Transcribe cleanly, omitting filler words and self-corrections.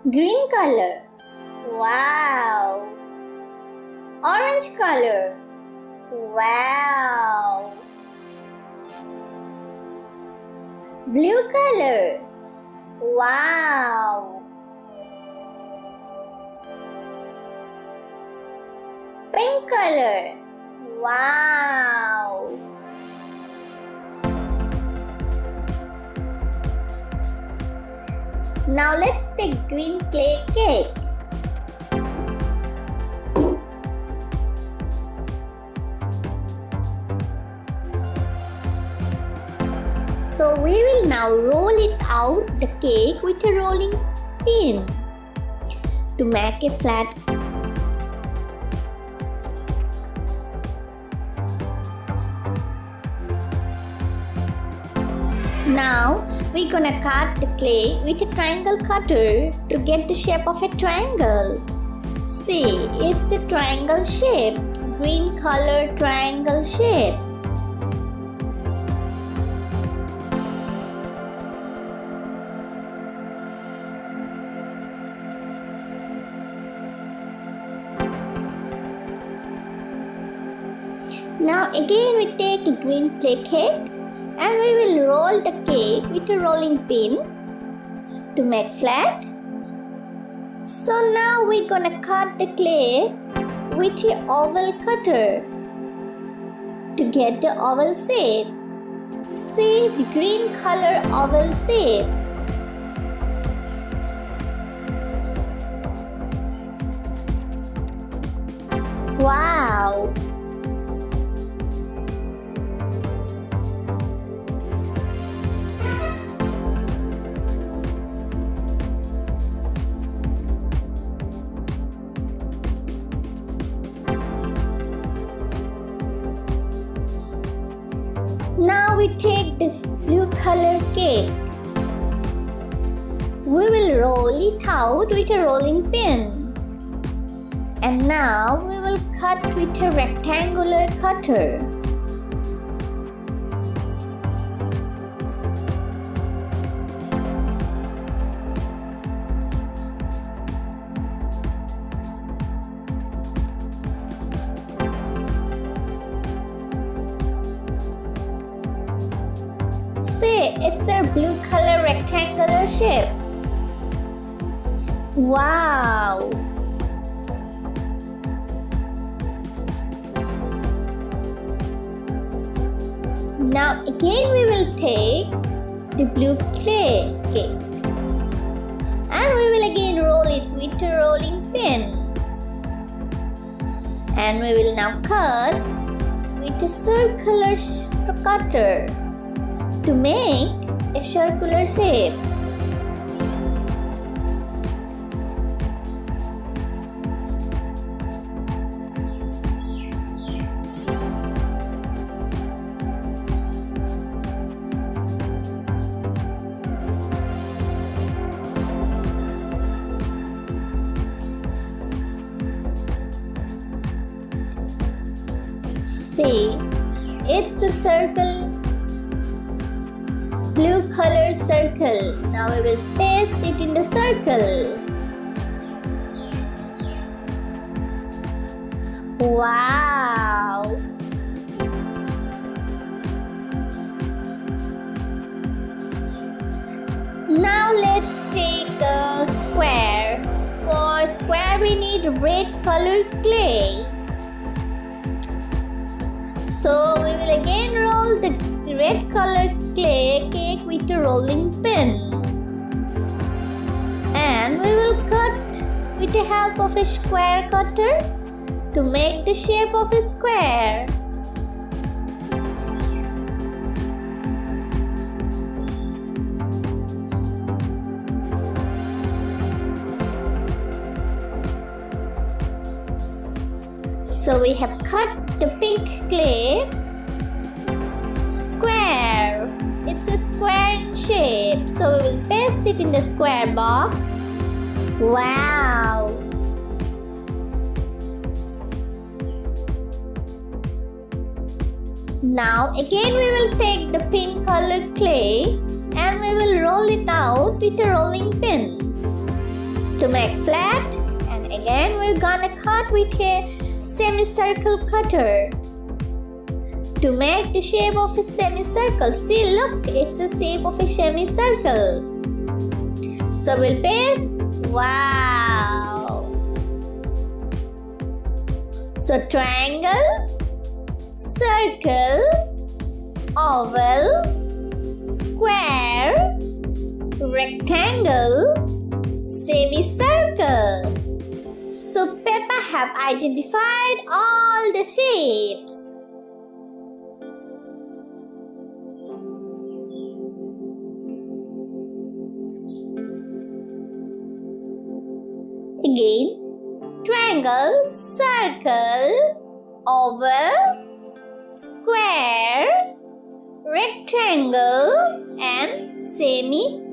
Green color. Wow. Orange color. Wow. Blue color. Wow. Pink color. Wow. Now let's take green clay cake. So we will now roll it out the cake with a rolling pin to make a flat. Now we're gonna cut the clay with a triangle cutter to get the shape of a triangle. See, it's a triangle shape, green color triangle shape. Now again we take a green clay cake and we will roll the cake with a rolling pin to make flat. So now we're gonna cut the clay with an oval cutter to get the oval shape. See the green color oval shape. Wow! Now we take the blue color cake. We will roll it out with a rolling pin. And now we will cut with a rectangular cutter. See, it's a blue color rectangular shape. Wow! Now again we will take the blue clay cake and we will again roll it with a rolling pin. And we will now cut with a circular cutter to make a circular shape. See, it's a circle, blue color circle. Now we will paste it in the circle. Wow! Now let's take a square. For square we need red colored clay. So we will again roll the red colored clay cake with a rolling pin. And we will cut with the help of a square cutter to make the shape of a square. So we have cut the pink clay square. It's a square in shape. So we will paste it in the square box. Wow! Now again we will take the pink colored clay and we will roll it out with a rolling pin. to make flat, and again we're gonna cut with a semicircle cutter to make the shape of a semicircle. See, look, it's a shape of a semicircle. So we'll paste. Wow! So triangle, circle, oval, square, rectangle, semicircle. So Peppa have identified all the shapes. Again, triangle, circle, oval, square, rectangle and semicircle.